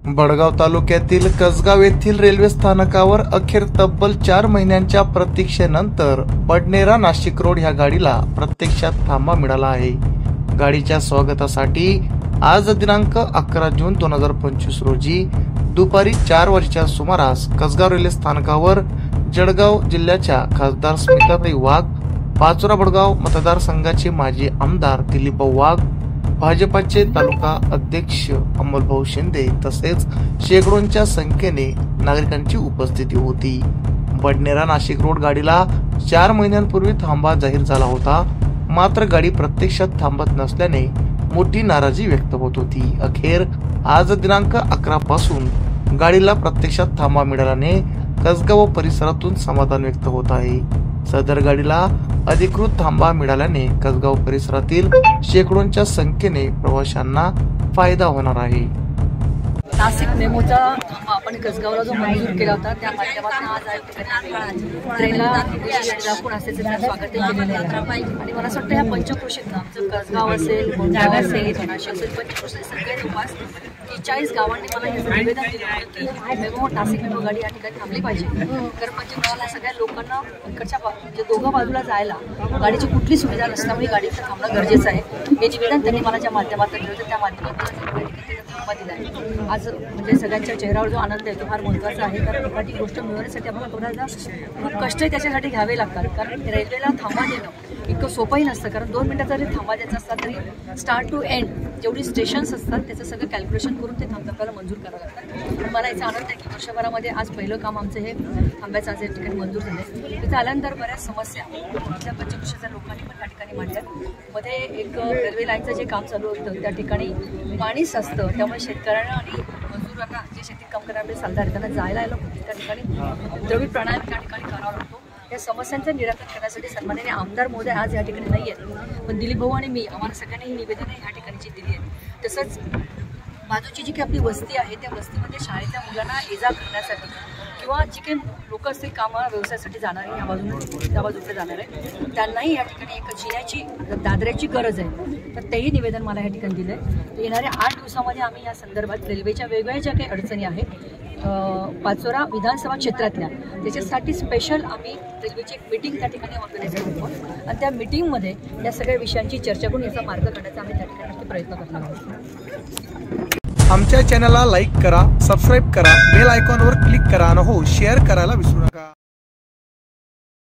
बडगाव तालुक्यातील कसगाव येथील रेल्वे स्थानकावर अखेर तब्बल 4 महिन्यांच्या प्रतीक्षेनंतर बडनेरा नाशिक रोड ह्या गाडीला प्रत्यक्षात थांबा मिळाला आहे। गाडीच्या स्वागतासाठी आज दिनांक 11 जून 2025 रोजी दुपारी 4 वाजेच्या सुमारास कसगाव रेल्वे स्थानकावर जळगाव जिल्ह्याच्या खासदार स्मिताताई वाघ, पाचोरा बडगाव मतदारसंघाचे माजी आमदार दिलीप वाघ, भाजपाचे तालुका अध्यक्ष अमोलभाऊ शिंदे तसेच शेकडोंच्या संख्येने नागरिकांची उपस्थिती होती। बडनेरा नाशिक रोड गाडीला 4 महिन्यांपूर्वी थांबा जाहीर झाला होता, मात्र गाडी प्रत्यक्षात थांबत नसल्याने मोठी नाराजी व्यक्त होत होती। अखेर आज दिनांक 11 पासून गाडीला प्रत्यक्षात थांबा मिळाल्याने कसगाव परिसरातून समाधान व्यक्त होत आहे। सदर गाडीला अधिकृत थांबा मिळाल्याने कसगाव परिसरातील शेकडोंच्या संख्येने प्रवाशांना फायदा होणार आहे। नाशिक मेमोचा थांबा आपण कसगावला जो मंजूर केला होता त्या माध्यमातून आज ट्रेनला दाखवून असल्याचे स्वागत केलेले आहे। आणि मला असं वाटतं या पंचक्रोशीत आमचं कसगाव असेल, गोंडाळा असेल, नाशिक असेल, पंचक्रोशी सगळे जवळपास 40 गावांनी मला हे निवेदन दिलं होतं की मेमो नाशिक मेमो गाडी या ठिकाणी थांबली पाहिजे। कारण पंचक्रोशीला सगळ्या लोकांना इकडच्या म्हणजे दोघं बाजूला जायला गाडीची कुठली सुविधा नसल्यामुळे गाडीचं थांबणं गरजेचं आहे। हे निवेदन त्यांनी मला ज्या माध्यमातून दिलं होतं त्या माध्यमातून थांबा दिला आहे। आज म्हणजे सगळ्यांच्या चेहऱ्यावर जो आनंद आहे तो फार महत्त्वाचा आहे, कारण एखादी गोष्ट मिळवण्यासाठी आपल्याला थोडासा खूप कष्ट त्याच्यासाठी घ्यावे लागतात। कारण रेल्वेला थांबा देणं इतकं सोपंही नसतं, कारण 2 मिनिटाचा जरी थांबा द्यायचा असला तरी स्टार्ट टू एंड जेवढी स्टेशन्स असतात त्याचं सगळं कॅल्क्युलेशन करून ते थांबा आपल्याला मंजूर करावं लागतं। मला याचा आनंद आहे की वर्षभरामध्ये आज पहिलं काम आमचं हे थांब्याचं आज या ठिकाणी मंजूर झालं आहे। तिथं आल्यानंतर बऱ्याच समस्या त्या पंचक्रोशीच्या लोकांनी पण त्या ठिकाणी मांडल्या। मध्ये एक रेल्वे लाईनचं जे काम चालू होतं त्या ठिकाणी पाणीच असतं, त्यामुळे शेतकऱ्यांना आणि मजुरांना जे शेतीत काम करणारे सालदार त्यांना जायला यायला त्या ठिकाणी द्रविड प्राणायाम त्या ठिकाणी करावा लागतो। या समस्यांचं निराकरण करण्यासाठी सन्माननीय आमदार महोदय आज या ठिकाणी नाही आहेत, पण दिलीप भाऊ आणि मी आम्हाला सगळ्यांनी ही निवेदनं या ठिकाणची दिली आहेत। तसंच बाजूची जी काही आपली वस्ती आहे त्या वस्तीमध्ये शाळेतल्या मुलांना ये-जा करण्यासाठी किंवा जी काही लोक असतील कामा व्यवसायासाठी जाणारे या बाजूने त्या बाजूकडे जाणार आहे त्यांनाही या ठिकाणी एक जिण्याची दादऱ्याची गरज आहे, तर तेही निवेदन मला या ठिकाणी दिलं आहे। येणाऱ्या 8 दिवसामध्ये आम्ही या संदर्भात रेल्वेच्या वेगवेगळ्या ज्या काही अडचणी आहेत पाचोरा विधानसभा क्षेत्रातल्या त्याच्यासाठी स्पेशल आम्ही रेल्वेची एक मीटिंग त्या ठिकाणी ऑर्गनाईज करतो आणि त्या मीटिंगमध्ये या सगळ्या विषयांची चर्चा करून याचा मार्ग काढण्याचा आम्ही त्या ठिकाणी प्रयत्न करणार आहोत। आमच्या चॅनलला लाईक करा, सबस्क्राईब करा, बेल आयकॉनवर क्लिक करा आणि हो शेअर करायला विसरू नका।